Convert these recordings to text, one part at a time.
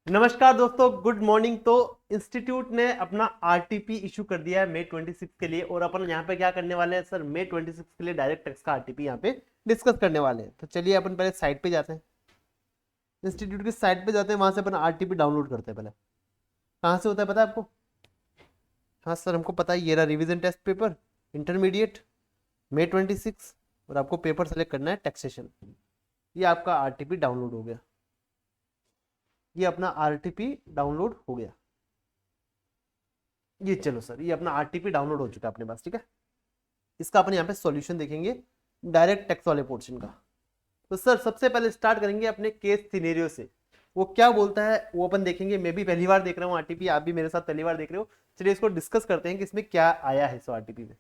नमस्कार दोस्तों, good morning. तो इंस्टीट्यूट ने अपना आरटीपी इशू कर दिया है मई 26 के लिए, और अपन यहाँ पे क्या करने वाले हैं सर, मई 26 के लिए डायरेक्ट टैक्स का आरटीपी यहाँ पे डिस्कस करने वाले हैं। तो चलिए अपन पहले साइट पे जाते हैं, इंस्टीट्यूट की साइट पे जाते हैं, वहां से अपन आरटीपी डाउनलोड करते हैं। पहले कहाँ से होता है पता है आपको? हाँ सर, हमको पता है। ये रहा रिविजन टेस्ट पेपर इंटरमीडिएट मई 26, और आपको पेपर सेलेक्ट करना है टैक्सेशन। ये आपका आरटीपी डाउनलोड हो गया, ये अपना आरटीपी डाउनलोड हो गया। ये चलो सर, ये अपना आरटीपी डाउनलोड हो चुका है अपने पास, ठीक है। इसका अपन यहाँ पे सॉल्यूशन देखेंगे डायरेक्ट टैक्स वाले पोर्शन का। तो सर सबसे पहले स्टार्ट करेंगे अपने केस सिनेरियो से। वो क्या बोलता है वो अपन देखेंगे। मैं भी पहली बार देख रहा हूँ आरटीपी, आप भी मेरे साथ पहली बार देख रहे हो। चलिए इसको डिस्कस करते हैं कि इसमें क्या आया है इस आरटीपी में।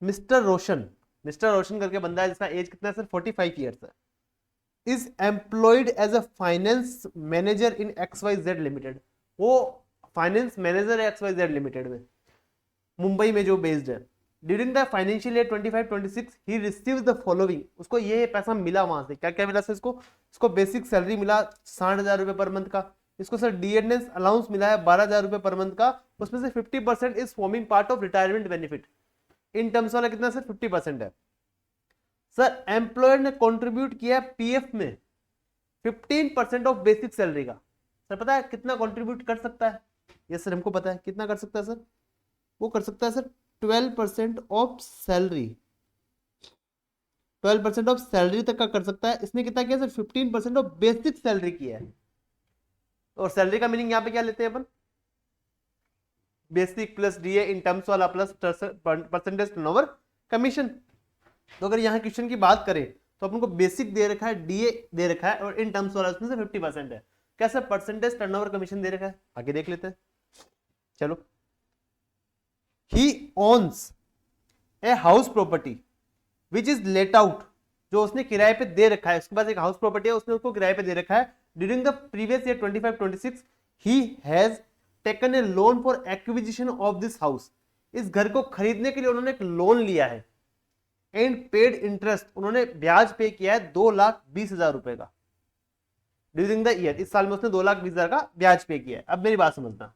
मिस्टर रोशन, मिस्टर रोशन करके बंदा है, जिसका एज कितना है सर, 45 ईयर्स है। Is employed as a finance manager in XYZ limited. वो फाइनेंस मैनेजर है XYZ लिमिटेड में, मुंबई में जो बेस्ड है। ड्यूरिंग द फाइनेंशियल ईयर 25-26 ही रिसीव्स द फॉलोइंग। उसको ये पैसा मिला वहां से, क्या क्या मिला सर इसको? इसको बेसिक सैलरी मिला 60,000 रुपए पर मंथ का। इसको सर डीएनएस अलाउंस मिला है 12,000 रुपए पर मंथ का। उसमें से 50% is forming part of retirement benefit. In terms वाला कितना सर, 50% है। सर एम्प्लॉयर ने कॉन्ट्रीब्यूट किया पीएफ में 15% ऑफ बेसिक सैलरी का। सर पता है कितना कॉन्ट्रीब्यूट कर सकता है? यस सर, हमको पता है कितना कर सकता है सर। वो कर सकता है sir 12% of salary, 12% of salary तक का कर सकता है। इसने कितना किया सर, 15% ऑफ बेसिक सैलरी किया है। और सैलरी का मीनिंग यहाँ पे क्या लेते हैं अपन? Basic plus DA in terms वाला प्लस परसेंटेज टर्नओवर कमीशन। तो अगर यहाँ क्वेश्चन की बात करें तो अपन को बेसिक दे रखा है, डीए दे रखा है, और इन टर्म्स वाला उसमें से 50% है। कैसे परसेंटेज टर्नओवर कमीशन दे रखा है, आगे देख लेते हैं। चलो, he owns a house property which is let out. जो उसने किराए पे दे रखा है, उसके पास एक हाउस प्रॉपर्टी है, उसने उसको किराए पे दे रखा है। During the previous year 25-26 he has taken a loan for acquisition of this house. इस घर को खरीदने के लिए उन्होंने एक लोन लिया है। एंड पेड इंटरेस्ट, उन्होंने ब्याज पे किया है 2,20,000 रुपए का ड्यूरिंग द ईयर। इस साल में उसने 2,20,000 का ब्याज पे किया है। अब मेरी बात समझना,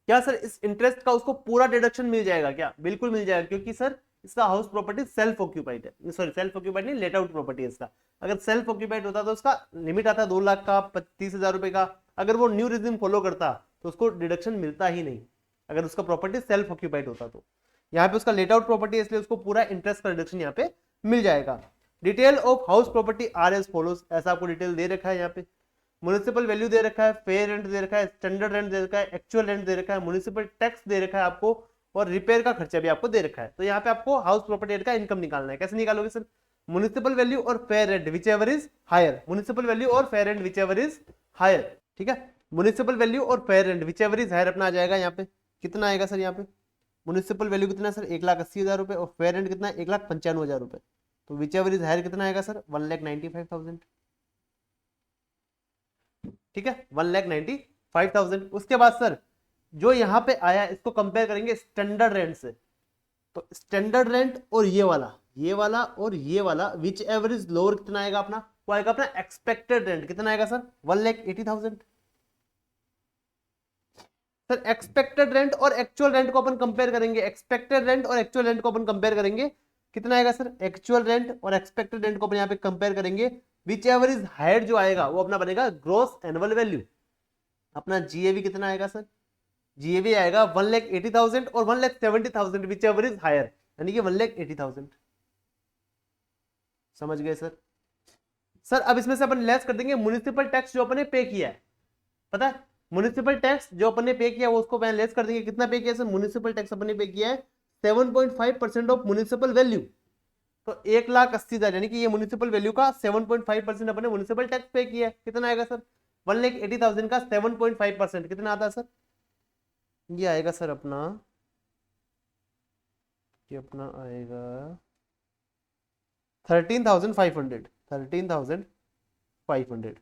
क्या सर इस इंटरेस्ट का उसको पूरा डिडक्शन मिल जाएगा क्या? बिल्कुल मिल जाएगा, क्योंकि सर इसका हाउस प्रॉपर्टी सेल्फ ऑक्यूपाइड है। सॉरी, सेल्फ ऑक्यूपाइड नहीं, लेट आउट प्रॉपर्टी है इसका। अगर सेल्फ ऑक्यूपाइड होता तो उसका लिमिट आता 2 लाख का, 30,000 रुपए का। अगर वो न्यू रिजिम फॉलो करता तो उसको डिडक्शन मिलता ही नहीं, अगर उसका प्रॉपर्टी सेल्फ ऑक्यूपाइड होता तो। यहाँ पे उसका लेट आउट प्रॉपर्टी है, इसलिए उसको पूरा इंटरेस्ट का डिडक्शन यहाँ पे मिल जाएगा। Detail of house property are as follows, ऐसा आपको डिटेल दे रखा है यहाँ पे। म्युनिसिपल वैल्यू दे रखा है, फेयर रेंट दे रखा है, स्टैंडर्ड रेंट दे रखा है, एक्चुअल रेंट दे रखा है, म्युनिसिपल टैक्स दे रखा है आपको, और रिपेयर का खर्चा भी आपको दे रखा है। तो यहाँ पे आपको हाउस प्रॉपर्टी का इनकम निकालना है। कैसे निकालोगे सर? म्युनिसिपल वैल्यू और fair rent whichever is higher. Municipal value और fair rent whichever is higher, ठीक है। म्युनिसिपल वैल्यू और fair rent whichever is higher अपना आ जाएगा यहाँ पे। कितना आएगा सर यहाँ पे? म्युनिसिपल वैल्यू कितना है सर, 1,80,000 रुपए, और फेयर रेंट कितना है, 1,95,000 रुपए। तो विच एवर इज हायर कितना आएगा सर, 1,95,000, ठीक है, 1,95,000। उसके बाद सर जो यहाँ पे आया, इसको कंपेयर करेंगे स्टैंडर्ड रेंट से। तो स्टैंडर्ड रेंट और ये वाला, ये वाला और ये वाला, विच एवरेज लोअर कितना आएगा अपना? वो आएगा अपना एक्सपेक्टेड रेंट। कितना आएगा सर? 1,80,000। सर एक्सपेक्टेड रेंट और एक्चुअल रेंट को अपन कंपेयर करेंगे, एक्सपेक्टेड रेंट और एक्चुअल रेंट को अपन कंपेयर करेंगे। कितना आएगा सर? एक्चुअल रेंट और एक्सपेक्टेड रेंट को अपन यहाँ पे कंपेयर करेंगे। विच एवर इज हायर जो आएगा वो अपना बनेगा ग्रॉस एनुअल वैल्यू। अपना जीएवी कितना आएगा सर? जीएवी आएगा 1,80,000 और 1,70,000, विच एवर इज हायर, यानी कि 1,80,000। समझ गए सर? सर अब इसमें से अपन लेस कर देंगे म्युनिसिपल टैक्स जो अपन ने पे किया है। पता है म्युनिसिपल टैक्स जो अपन ने पे किया है वो उसको लेस कर देंगे। कितना पे किया सर? म्युनिसिपल टैक्स अपन ने पे किया है 7.5% ऑफ म्युनिसिपल वैल्यू। तो 1,80,000, यानी कि ये म्युनिसिपल वैल्यू का 7.5% अपन ने म्युनिसिपल टैक्स पे किया है। कितना आएगा सर? 1,80,000 का 7.5% कितना आता है सर? ये आएगा सर अपना, ये अपना आएगा 13,500, 13,500।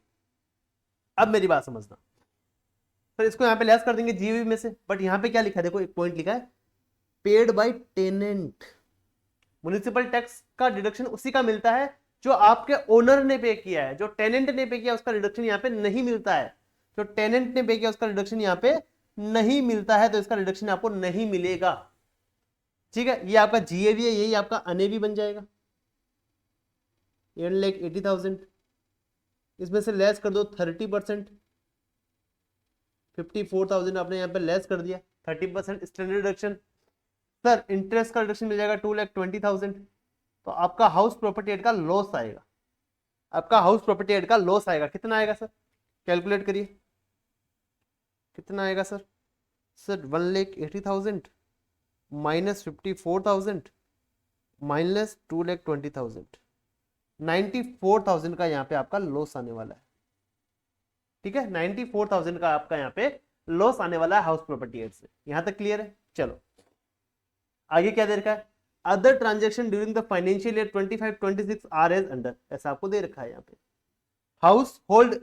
अब मेरी बात समझना सर, इसको यहाँ पे लेस कर देंगे जीवी में से, बट यहाँ पे क्या लिखा है देखो, एक पॉइंट लिखा है paid by tenant. Municipal tax का डिडक्शन उसी का मिलता है जो आपके ओनर ने पे किया है, जो टेनेंट ने पे किया, उसका रिडक्शन यहाँ पे नहीं मिलता है। जो टेनेंट ने पे किया उसका रिडक्शन यहाँ पे नहीं मिलता है, तो इसका रिडक्शन आपको नहीं मिलेगा। ठीक है, ये आपका जीएवी है, यही आपका अनेवी बन जाएगा 8,80,000। इसमें से लेस कर दो 30%, 54,000 आपने यहाँ पे लेस कर दिया, 30% स्टैंडर्ड रिडक्शन। सर इंटरेस्ट का रिडक्शन मिल जाएगा 2,20,000। तो आपका हाउस प्रॉपर्टी एड का लॉस आएगा, आपका हाउस प्रॉपर्टी एड का लॉस आएगा। कितना आएगा सर, कैलकुलेट करिए कितना आएगा सर। सर 1,80,000 माइनस 54,000 माइनस 2,20,000, 94,000 का यहाँ पे आपका लॉस आने वाला है। ठीक है, 94,000 का आपका यहाँ पे लॉस आने वाला है हाउस प्रॉपर्टी एड से। यहां तक क्लियर है। चलो आगे क्या दे रखा है, other transaction during the financial year 25-26 are as under, ऐसा आपको दे रखा है यहाँ पे। Household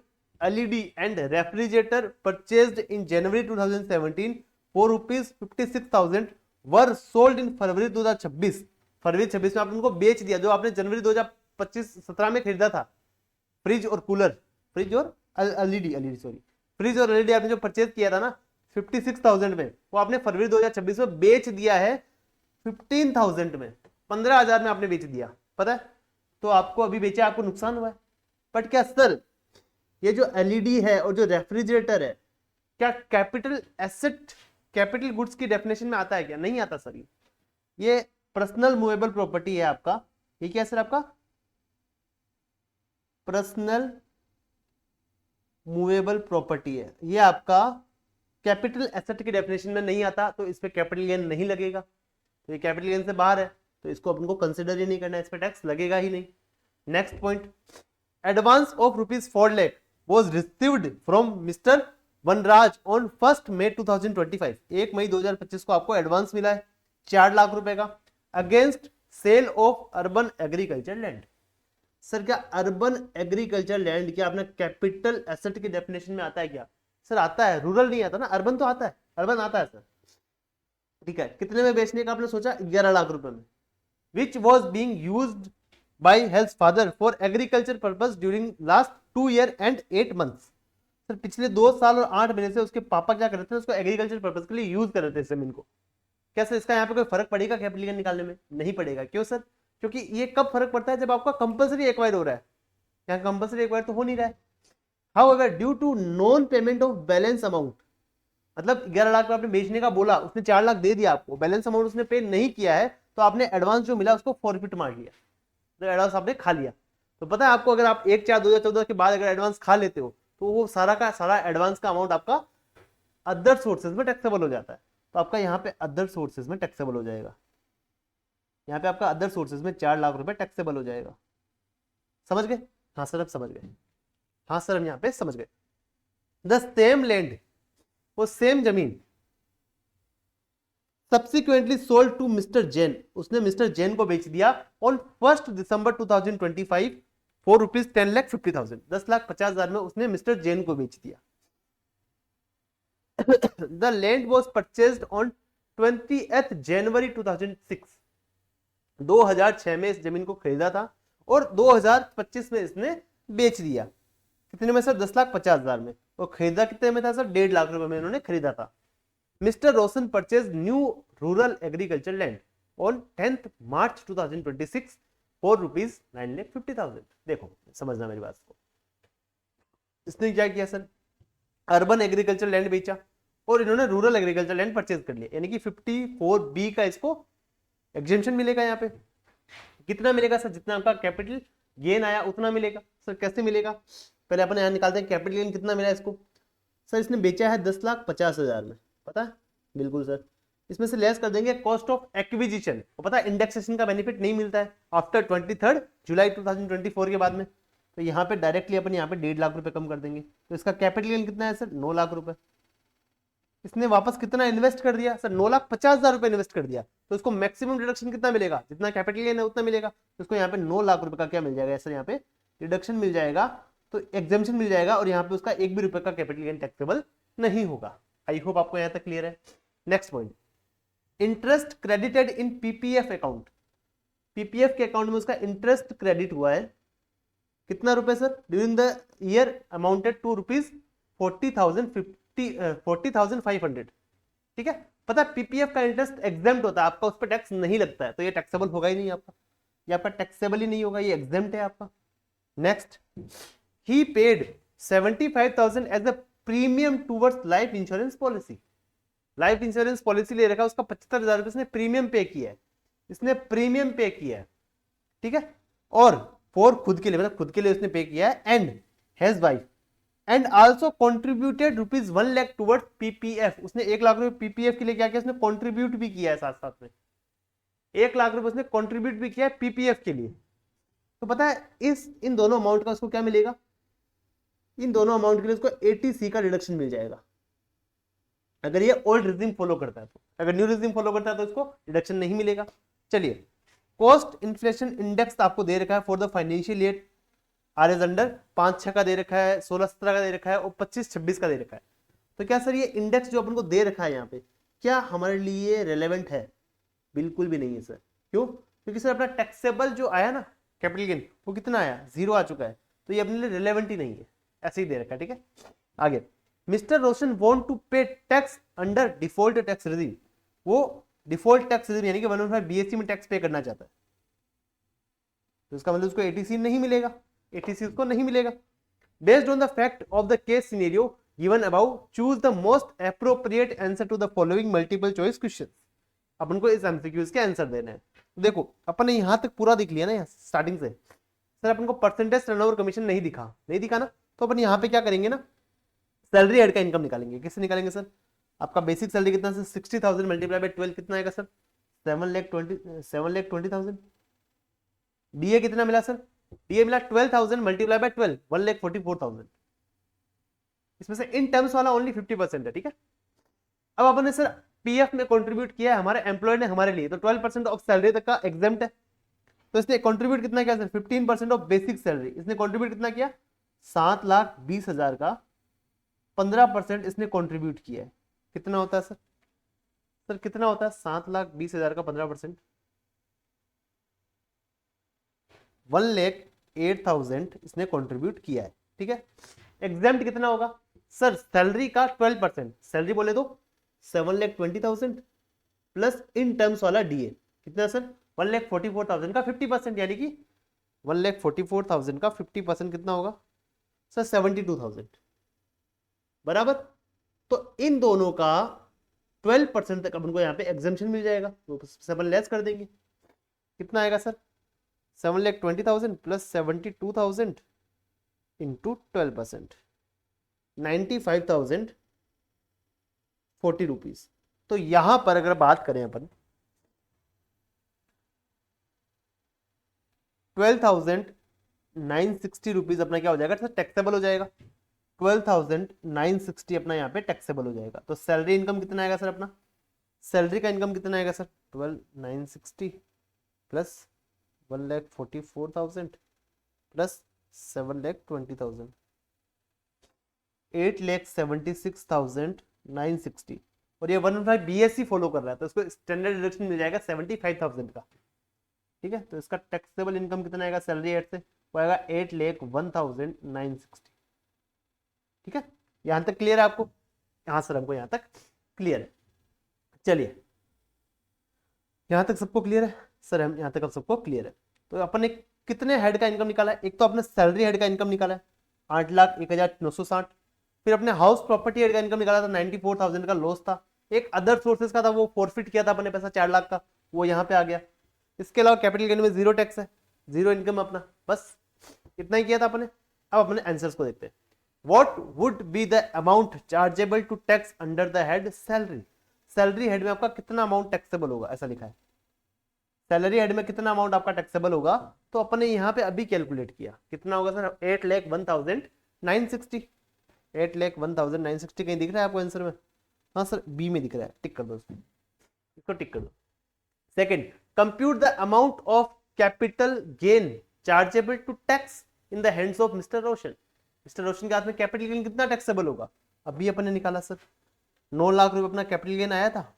LED and refrigerator purchased in January 2017 for ₹56,000 were sold in February 2026। फरवरी 26 में आपने उनको बेच दिया, जो आपने जनवरी 2025-17 में खरीदा था फ्रिज और कूलर, फ्रिज और एलईडी सॉरी फ्रिज और एलईडी आपने जो परचेज किया था ना 56,000 में, वो आपने फरवरी 2026 में बेच दिया है 15,000 में, 15,000 में आपने बेच दिया, पता है। तो आपको अभी बेचा, आपको नुकसान हुआ है। बट क्या सर ये जो एलईडी है और जो रेफ्रिजरेटर है, क्या कैपिटल एसेट, कैपिटल गुड्स की डेफिनेशन में आता है क्या? नहीं आता सर। ये पर्सनल मूवेबल प्रॉपर्टी है आपका। ये क्या है सर, आपका पर्सनल मूवेबल प्रॉपर्टी है। ये आपका कैपिटल एसेट की डेफिनेशन में नहीं आता, तो इस पे कैपिटल गेन नहीं लगेगा। तो ये कैपिटल गेन से बाहर है, तो इसको अपन को कंसिडर ही नहीं करना है, इस पे टैक्स लगेगा ही नहीं। Next point, advance of ₹4 lakh was received from mister Vanraj on 1 मई 2025। 1 मई 2025 को आपको एडवांस मिला है 4 लाख रुपए का, against sale of urban agriculture land. Sir क्या अर्बन एग्रीकल्चर लैंड क्या अपना कैपिटल एसेट की डेफिनेशन में आता है क्या? सर आता है, रूरल नहीं आता ना, अर्बन तो आता है, अर्बन आता है सर। ठीक है, कितने में बेचने का आपने सोचा? 11 लाख रुपए में। Which was being use by health father for agriculture purpose during last 2 year and 8 months. Sir पिछले 2 साल और 8 महीने से उसके पापा क्या करते थे, उसको एग्रीकल्चर पर्पज के लिए यूज कर रहे थे जमीन को। क्या सर इसका यहाँ पे कोई फर्क पड़ेगा कैपिटल गेन निकालने में? नहीं पड़ेगा। क्यों सर? क्योंकि ये कब फर्क पड़ता है, जब आपका कंपल्सरी एक्वायर हो रहा है। यहाँ कंपल्सरी एक्वायर तो हो नहीं रहा है। However due to non payment of balance amount, मतलब 11 लाख आपने बेचने का बोला, उसने 4 लाख दे दिया आपको, बैलेंस अमाउंट उसने पे नहीं किया है, तो आपने एडवांस जो मिला उसको फॉरफिट मार लिया, तो एडवांस आपने खा लिया। तो पता है आपको, अगर आप 1/4/2014 के बाद अगर एडवांस खा लेते हो, तो वो सारा का सारा एडवांस का अमाउंट आपका अदर सोर्सेज में टैक्सेबल हो जाता है। तो आपका यहाँ पे अदर सोर्सेज में टैक्सेबल हो जाएगा। यहाँ पे आपका अदर सोर्सेज में 4 लाख रुपए टैक्सेबल हो जाएगा। समझ गए? हाँ सर अब समझ गए। हाँ सर हम यहाँ पे समझ गए। द सेम लैंड, वो सेम जमीन subsequently sold to mister Jain, उसने मिस्टर जैन को बेच दिया ऑन 1 दिसंबर 2025 फॉर ₹10,50,000। 10,50,000 में उसने मिस्टर जैन को बेच दिया। The land was purchased on 20th जनवरी 2006। 2006 में इस जमीन को खरीदा था और 2025 में इसने बेच दिया। कितने में सर? 10,50,000 में। और खरीदा कितने में था सर? 1.5 लाख रुपए में इन्होंने खरीदा था। Mister Roshan purchase new rural agriculture land on 10th March 2026 for ₹9,50,000। देखो समझना मेरी बात को, इसने क्या किया सर? अर्बन एग्रीकल्चर लैंड बेचा और इन्होंने रूरल एग्रीकल्चर लैंड परचेज कर लिया, यानी कि 54B का इसको एग्जेम्पशन मिलेगा। यहाँ पे कितना मिलेगा सर? जितना आपका कैपिटल गेन आया उतना मिलेगा। सर कैसे मिलेगा? पहले अपन यहाँ निकालते हैं कैपिटल गेन कितना मिला इसको। सर इसने बेचा है 10,50,000 में, पता है? बिल्कुल सर। इसमें से लेस कर देंगे कॉस्ट ऑफ एक्विजिशन, पता है इंडेक्सेशन का बेनिफिट नहीं मिलता है आफ्टर 23 जुलाई 2024 के बाद में। तो यहाँ पे डायरेक्टली अपन यहाँ पे 1.5 लाख रुपए कम कर देंगे। तो इसका कैपिटल गेन कितना है सर? 9 लाख रुपए। इसने वापस कितना इन्वेस्ट कर दिया सर? 9,50,000 रुपए इन्वेस्ट कर दिया। तो इसको मैक्सिमम रिडक्शन कितना मिलेगा? जितना कैपिटल गेन है उतना मिलेगा। तो इसको यहाँ पे 9 लाख रुपए का क्या मिल जाएगा सर? यहाँ पे रिडक्शन मिल जाएगा, तो एग्जेम्पशन मिल जाएगा, और यहाँ पे उसका 1 भी रुपए का कैपिटल गेन टैक्सेबल नहीं होगा। आई होप आपको यहाँ तक क्लियर है। Next point, interest credited in PPF account. PPF के अकाउंट में उसका इंटरेस्ट क्रेडिट हुआ है कितना रुपए sir? During the year amounted to rupees 40,500। ठीक है, पता है पीपीएफ का इंटरेस्ट एग्जेम्प्ट होता है, आपका उस पर टैक्स नहीं लगता है, तो ये टैक्सेबल होगा ही नहीं आपका, ये आपका टैक्सेबल ही नहीं होगा, ये एग्जेम्प्ट है आपका। Next, he paid 75,000 as a premium towards life insurance policy. Life insurance policy ले रखा है, उसका 75,000 रुपए इसने प्रीमियम पे किया है, इसने प्रीमियम पे किया है। ठीक है, और फॉर खुद के लिए, मतलब खुद के लिए उसने पे किया है, and has wife and also contributed rupees 1 lakh towards PPF. उसने 1 लाख रुपए पीपीएफ के लिए क्या किया, उसने कंट्रीब्यूट भी किया है, साथ साथ में 1 लाख रुपए उसने कंट्रीब्यूट भी किया है पीपीएफ के लिए। तो पता है इन दोनों अमाउंट का उसको क्या मिलेगा, इन दोनों अमाउंट के लिए उसको 80C का डिडक्शन मिल जाएगा, अगर ये ओल्ड रिजिम फॉलो करता है तो। अगर न्यू रिजिम फॉलो करता है तो इसको डिडक्शन नहीं मिलेगा। चलिए, कॉस्ट इन्फ्लेशन इंडेक्स आपको दे रखा है for the financial year are as under 5-6 का दे रखा है, 16-17 का दे रखा है और 25-26 का दे रखा है। तो क्या सर ये इंडेक्स जो अपन को दे रखा है यहाँ पे, क्या हमारे लिए रेलेवेंट है? बिल्कुल भी नहीं है सर। क्यों? क्योंकि सर अपना टैक्सेबल जो आया ना कैपिटल गेन, वो कितना आया? 0 आ चुका है, तो ये अपने लिए रेलेवेंट ही नहीं है, ऐसे ही दे रखा है। ठीक है, आगे, मिस्टर रोशन वांट टू पे tax under default tax regime. वो डिफॉल्ट टैक्स रिजीम यानी कि 115 बीएससी में टैक्स पे करना चाहता है, तो इसका मतलब उसको एटीसी नहीं मिलेगा, एटीसी उसको नहीं मिलेगा। Based on the fact of the case scenario given above, choose the most appropriate answer to the following multiple choice questions. अपन को इस एमसीक्यूज के आंसर देने हैं। तो देखो अपन ने यहां तक पूरा देख लिया ना, स्टार्टिंग से। सर अपन को परसेंटेज टर्नओवर कमीशन नहीं दिखा ना, तो अपन यहाँ पे क्या करेंगे ना, सैलरी हेड का इनकम निकालेंगे। किससे निकालेंगे सर? आपका बेसिक सैलरी कितना सर? 60,000 मल्टीप्लाई बाय 12 कितना आएगा सर? 7,20,000। डीए कितना मिला सर? डीए मिला 12,000 मल्टीप्लाई बाय 12, 1,44,000। इसमें से इन टर्म्स वाला ओनली 50% है। ठीक है, अब अपन ने सर पीएफ में कंट्रीब्यूट किया है हमारे एम्प्लॉय ने हमारे लिए, तो 12% ऑफ सैलरी तक का एग्जेम्प्ट है। तो इसने कंट्रीब्यूट कितना किया सर? 15% of basic salary. इसने कंट्रीब्यूट कितना किया? 7,20,000 का 15% इसने कंट्रीब्यूट किया है। कितना होता है सर? सर कितना होता है 7,20,000 का 15%? 1,08,000 इसने कंट्रीब्यूट किया है। ठीक है, एग्जेम्प्ट कितना होगा सर? सैलरी का 12%, सैलरी बोले तो 7,20,000 प्लस इन टर्म्स वाला डीए कितना सर? 1,44,000 का 50%, यानी कि 1,44,000 का 50% कितना होगा सर? 72,000 बराबर। तो इन दोनों का 12% तक अपन को यहाँ पे एग्जेम्पशन मिल जाएगा, तो 7 लेस कर देंगे। कितना आएगा सर? 7,20,000 plus 72,000 into 12%, 95,040 rupees. तो यहां पर अगर बात करें अपन 12,960 रुपीज अपना क्या हो जाएगा सर? टैक्सेबल हो जाएगा। 12,960 अपना यहाँ पे टैक्सेबल हो जाएगा। तो सैलरी इनकम कितना आएगा सर? अपना सैलरी का इनकम कितना आएगा सर? 12,960 plus 1,44,000 plus 7,20,000, 8,76,960। और ये 115 बीएससी फॉलो कर रहा है, तो इसको स्टैंडर्ड डिडक्शन मिल जाएगा 75,000 का। ठीक है, तो इसका टैक्सेबल इनकम कितना आएगा सैलरी एड से? वो आएगा 8,01,960। ठीक है, यहां तक क्लियर है आपको? यहां सर हमको यहां तक क्लियर है। चलिए, यहां तक सबको क्लियर है सर? हम यहां तक अब सबको क्लियर है। तो अपन ने कितने हेड का इनकम निकाला है? एक तो अपने सैलरी हेड का इनकम निकाला है 8,01,960। फिर अपने हाउस प्रॉपर्टी हेड का इनकम निकाला था 94,000 का लॉस था। एक अदर सोर्सेज का था, वो फॉरफिट किया था अपने पैसा 4 लाख का, वो यहाँ पे आ गया। इसके अलावा कैपिटल गेन में 0 टैक्स है, 0 इनकम अपना, बस इतना ही किया था अपने। अब अपने आंसर्स को देखते हैं। What would be the amount chargeable to tax under the head salary? Salary head में आपका कितना अमाउंट टैक्सेबल होगा, ऐसा लिखा है। सैलरी हेड में कितना अमाउंट आपका टैक्सेबल होगा, तो अपने यहाँ पे अभी कैलकुलेट किया। कितना होगा सर? 8,01,960। 8,01,960 कहीं दिख रहा है आपको आंसर में? हाँ सर, बी में दिख रहा है, टिक कर दो इसको टिक कर दो। Second, compute the amount of capital gain chargeable to tax in the hands of mister Roshan. Mister Roshan के हाथ में कैपिटल गेन कितना टैक्सेबल होगा? अभी अपन ने निकाला सर, 9 लाख रुपए अपना कैपिटल गेन आया था,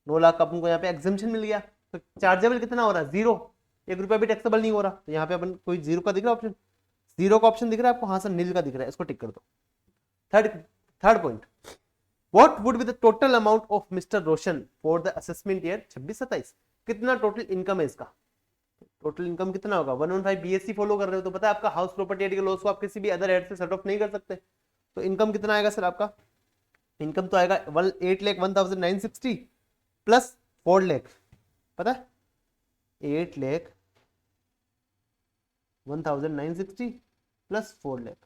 9 लाख का अपन को यहाँ पे एग्जेम्पशन मिल गया। तो चार्जेबल कितना हो रहा है? 0, 1 रुपया भी टैक्सेबल नहीं हो रहा। तो यहाँ पे अपन कोई 0 का दिख रहा ऑप्शन? जीरो का ऑप्शन दिख रहा है आपको? हाँ सर नील का दिख रहा है, इसको टिक कर दो। Third point, what would be the total amount of mister Roshan for the assessment year 26-27? कितना टोटल इनकम है इसका? टोटल इनकम कितना होगा? 115 बीएससी फॉलो कर रहे हो तो पता है आपका हाउस प्रॉपर्टी एड के लॉस को आप किसी भी अदर हेड से सेट ऑफ नहीं कर सकते। तो इनकम कितना आएगा सर आपका? इनकम तो आएगा 8,01,960 प्लस 4 लाख, पता है 8,01,960 प्लस 4 लाख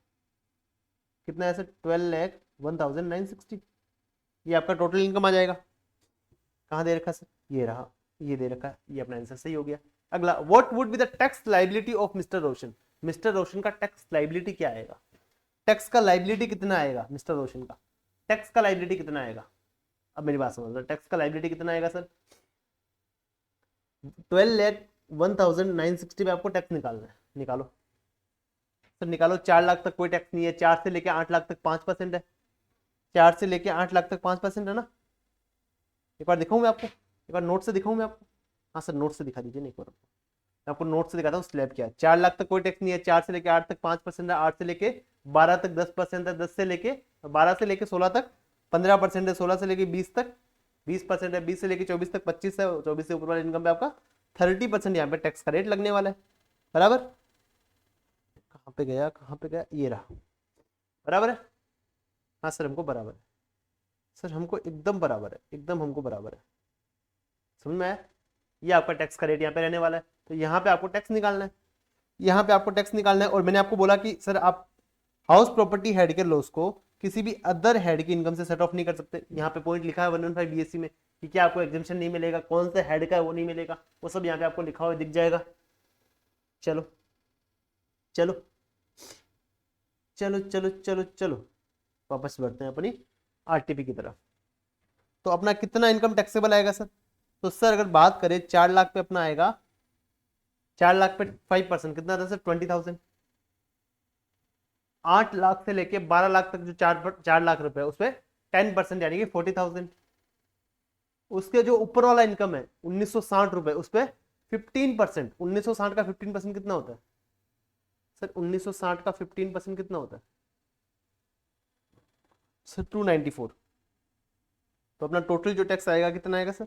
कितना है सर? 12,01,960। ये आपका टोटल इनकम आ जाएगा। कहाँ दे रखा सर? ये रहा, ये दे रखा है, ये अपना आंसर सही हो गया। अगला, what would be the tax liability of mister Roshan? Mister Roshan का टैक्स लायबिलिटी क्या आएगा? टैक्स का लायबिलिटी कितना आएगा मिस्टर रोशन का? टैक्स का लायबिलिटी कितना आएगा? अब मेरी बात समझ लो, टैक्स का लायबिलिटी कितना आएगा सर? 12,01,960 पे आपको टैक्स निकालना है, निकालो सर निकालो। 4 लाख तक कोई टैक्स नहीं है, 4 से लेके 8 लाख तक 5% है, 4 से लेके 8 लाख तक 5% है ना। एक बार दिखाऊं मैं आपको, एक बार नोट से दिखाऊं मैं आपको? हाँ सर नोट से दिखा दीजिए ना एक बार, मैं आपको नोट से दिखाता हूँ स्लैब क्या है। 4 लाख तक कोई टैक्स नहीं है, 4 से लेके 8 तक 5% है, 8 से लेके 12 तक 10% है, 10 से लेके 12 से लेके 16 तक 15% है, 16 से लेके 20 तक 20% है, 20 से लेके 24 तक 25 है, 24 से ऊपर वाले इनकम पे आपका 30% यहाँ पे टैक्स का रेट लगने वाला है। बराबर? कहाँ पे गया, कहाँ पे गया? ये रहा, बराबर है? हाँ सर हमको बराबर है, सर हमको एकदम बराबर है, एकदम हमको बराबर है। समझ में आया? ये आपका टैक्स का रेट यहाँ पे रहने वाला है। तो यहाँ पे आपको टैक्स निकालना है, यहाँ पे आपको टैक्स निकालना है। और मैंने आपको बोला कि सर आप हाउस प्रॉपर्टी हेड के लॉस को किसी भी अदर हेड की इनकम से सेट ऑफ नहीं कर सकते। यहाँ पे पॉइंट लिखा है 115 बीएससी में कि क्या आपको एग्जेम्पशन नहीं मिलेगा, कौन से हेड का है वो नहीं मिलेगा, वो सब यहाँ पे आपको लिखा हुआ दिख जाएगा। चलो चलो चलो चलो चलो चलो वापस बढ़ते हैं अपनी आरटीपी की तरफ। तो अपना कितना इनकम टैक्सेबल आएगा सर? तो सर अगर बात करें 4 लाख पे अपना आएगा, 4 लाख पे 5% कितना था सर? 20,000। 8 लाख से लेके 12 लाख तक जो 4 लाख रुपए उस पर 10% यानी कि 40,000। उसके जो ऊपर वाला इनकम है 1960 रुपए, उस पर 15%। 1960 का 15% कितना होता है सर? 1960 का 15% कितना होता है सर? 294। तो अपना टोटल जो टैक्स आएगा कितना आएगा सर?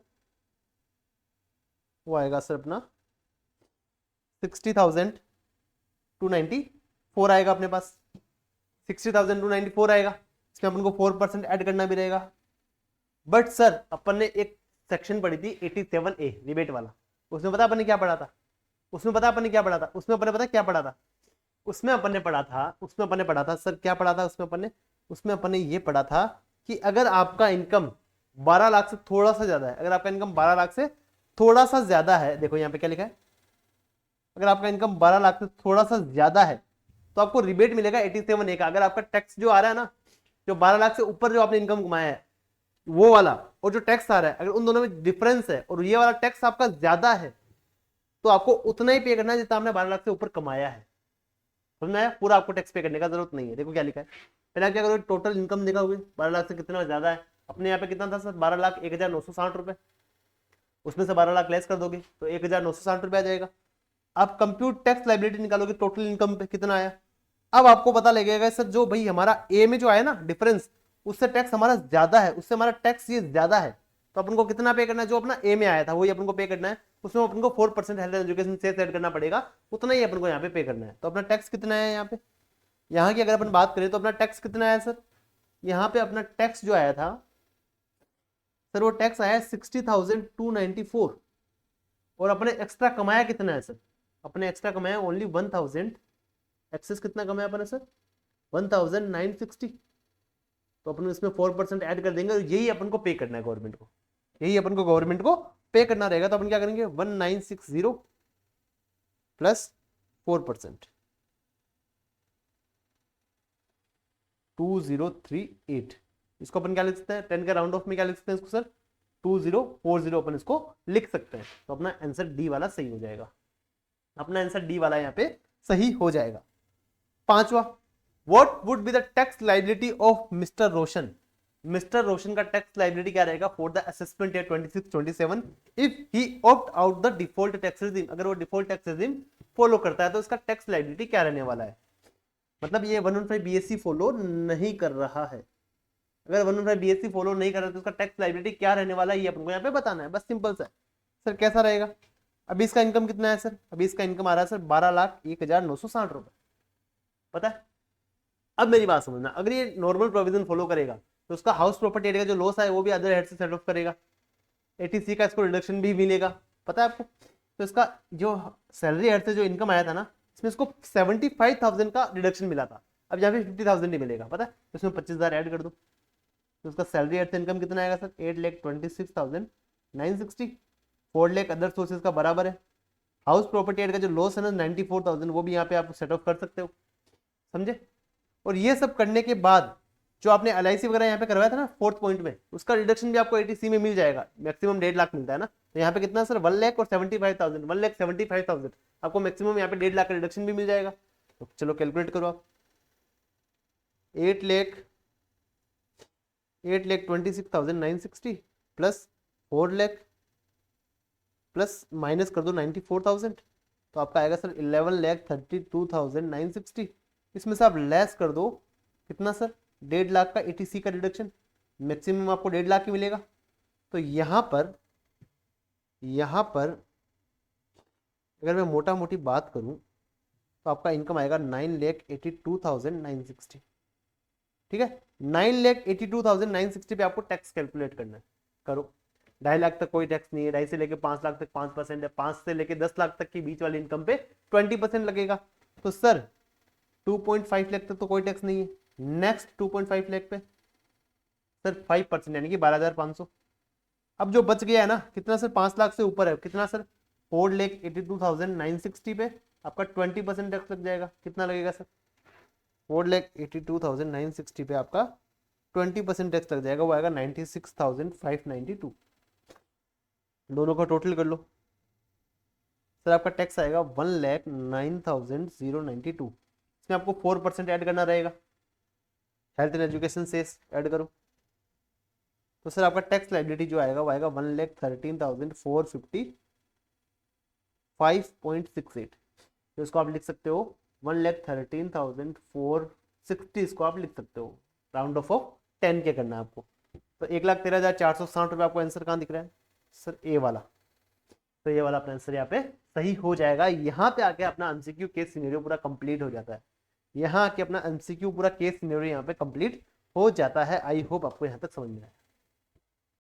वो आएगा सर अपना 60,294 आएगा अपने पास। 60,294 आएगा, इसमें अपन को 4% ऐड करना भी रहेगा। बट सर अपन ने एक सेक्शन पढ़ी थी 87A रिबेट वाला, उसमें पता अपन ने क्या पढ़ा था? उसमें पता अपन ने क्या पढ़ा था? उसमें अपन ने पता क्या पढ़ा था? उसमें अपन ने पढ़ा था सर, क्या पढ़ा था उसमें अपन ने? उसमें अपन ने ये पढ़ा था कि अगर आपका इनकम 12 लाख से थोड़ा सा ज्यादा है, अगर आपका इनकम 12 लाख से थोड़ा सा ज्यादा है, देखो यहाँ पे क्या लिखा है, अगर आपका इनकम 12 लाख से थोड़ा सा ज्यादा है तो आपको रिबेट मिलेगा 87A का। अगर आपका टैक्स जो आ रहा है ना, जो 12 लाख से ऊपर जो आपने इनकम कमाया है वो वाला, और जो टैक्स आ रहा है, अगर उन दोनों में डिफरेंस है और ये वाला टैक्स आपका ज्यादा है तो आपको उतना ही पे करना है जितना आपने 12 लाख से ऊपर कमाया है। समझ में आया? पूरा आपको टैक्स पे करने का जरूरत नहीं है। देखो क्या लिखा है, पहले आप क्या करोगे, टोटल इनकम देखोगे 12 लाख से कितना ज्यादा है। अपने यहाँ पे कितना था सर? 12,01,960 रुपए, उसमें से 12 लाख लेस कर दोगे तो 1,960 रुपए आ जाएगा। आप कंप्यूट टैक्स लायबिलिटी निकालोगे, टोटल इनकम पे कितना आया। अब आपको पता लगेगा सर जो भाई हमारा ए में जो आया ना डिफरेंस, उससे टैक्स हमारा ज्यादा है, उससे हमारा टैक्स ये ज्यादा है, तो अपन को कितना पे करना है? जो अपना ए में आया था वही अपन को पे करना है, उसमें अपन को 4% हेल्थ एजुकेशन से ऐड करना पड़ेगा, उतना ही अपन को यहाँ पे करना है। तो अपना टैक्स कितना है यहाँ पे? यहाँ की अगर अपन बात करें तो अपना टैक्स कितना आया सर? यहाँ पे अपना टैक्स जो आया था सर, वो टैक्स आया 60,294। और अपने एक्स्ट्रा कमाया कितना है सर? अपने एक्स्ट्रा कमाया ओनली 1,000। एक्सेस कितना कमाया अपने सर? 1,960। तो अपन इसमें 4% ऐड कर देंगे और यही अपन को पे करना है गवर्नमेंट को, यही अपन को गवर्नमेंट को पे करना रहेगा। तो अपन क्या करेंगे, 1960 प्लस 4%, 2038। इसको अपन क्या लिख सकते हैं? 10 के राउंड ऑफ में क्या लिख सकते हैं इसको सर? 2040 अपन इसको लिख सकते हैं। तो अपना आंसर डी वाला सही हो जाएगा, अपना आंसर डी वाला यहाँ पे सही हो जाएगा। पांचवा, what would be the tax liability of mister Roshan? Mister Roshan का टैक्स लायबिलिटी क्या रहेगा for the assessment year 26-27 if he opt out the default tax regime? अगर वो डिफॉल्ट टैक्स रेजिम फॉलो करता है तो इसका टैक्स लायबिलिटी क्या रहने वाला है? मतलब ये 115 बीएससी फॉलो नहीं कर रहा है। अगर 115 बीएससी फॉलो नहीं कर रहा है तो उसका टैक्स लायबिलिटी क्या रहने वाला है ये अपन को यहाँ पे बताना है, बस सिंपल सा है। सर कैसा रहेगा? अभी इसका इनकम कितना है सर? अभी इसका इनकम आ रहा है सर 12,01,960 रुपए, पता है? अब मेरी बात समझना, अगर ये नॉर्मल प्रोविजन फॉलो करेगा तो उसका हाउस प्रॉपर्टी का जो लॉस है वो भी अदर हेड से सेट ऑफ करेगा, एटीसी का इसको रिडक्शन भी मिलेगा, पता है आपको? तो इसका जो सैलरी हेड से जो इनकम आया था ना, इसमें इसको 75,000 का रिडक्शन मिला था, अब यहाँ पे 50,000 ही मिलेगा, पता है? तो इसमें 25,000 ऐड कर दो, तो उसका सैलरी हेड से इनकम कितना आएगा सर? 8,26,960। 4 लाख अदर सोर्सेज का बराबर है। हाउस प्रॉपर्टी एड का जो लॉस है ना 94,000, वो भी यहाँ पे आप सेट ऑफ कर सकते हो, समझे? और ये सब करने के बाद जो आपने एलआईसी वगैरह यहाँ पे करवाया था ना फोर्थ पॉइंट में, उसका रिडक्शन भी आपको एटीसी में मिल जाएगा, मैक्सिमम 1.5 लाख मिलता है ना, तो यहाँ पे कितना सर 1 लाख और 75,000, 1,75,000 आपको मैक्सिमम यहाँ पे 1.5 लाख का रिडक्शन भी मिल जाएगा। तो चलो कैलकुलेट करो आप, 8,26,960 प्लस 4 लाख प्लस माइनस कर दो 94,000, तो आपका आएगा सर 11,32,960। इसमें से आप लेस कर दो कितना सर? 1.5 लाख का एटीसी का रिडक्शन, मैक्सिमम आपको 1.5 लाख ही मिलेगा। तो यहाँ पर अगर मैं मोटा मोटी बात करूँ तो आपका इनकम आएगा 9,82,960, ठीक है? 9,82,960 पे आपको टैक्स कैलकुलेट करना है, करो। 2.5 लाख तक कोई टैक्स नहीं है, 2.5 से लेके 5 लाख तक 5% है, 5 से लेके 10 लाख तक की बीच वाली इनकम पे 20% लगेगा। तो सर 2.5 लाख तक तो कोई टैक्स नहीं है, नेक्स्ट 2.5 लाख पे सर 5% यानी कि 12,500। अब जो बच गया है ना कितना सर? 5 लाख से ऊपर है, कितना सर? 4,82,960 पे आपका 20% टैक्स लग जाएगा। कितना लगेगा सर? 4,82,960 पे आपका 20% टैक्स लग जाएगा, वो आएगा 96,592। दोनों का टोटल कर लो सर, आपका टैक्स आएगा 1,09,092। इसमें आपको 4% ऐड करना रहेगा, हेल्थ एंड एजुकेशन से ऐड करो, तो सर आपका टैक्स लायबिलिटी जो आएगा वो आएगा 1,13,455.68। तो इसको आप लिख सकते हो 1,13,460, इसको आप लिख सकते हो, राउंड ऑफ 10 के करना है आपको। तो 1,13,460 रुपये आपको आंसर कहाँ दिख रहा है सर? ए वाला। तो ये वाला अपना आंसर यहाँ पे सही हो जाएगा। यहाँ पे आके अपना एमसीक्यू केस सिनेरियो पूरा कंप्लीट हो जाता है, यहाँ आके अपना एमसीक्यू पूरा केस सिनेरियो यहाँ पे कंप्लीट हो जाता है। आई होप आपको यहाँ तक समझ में आया।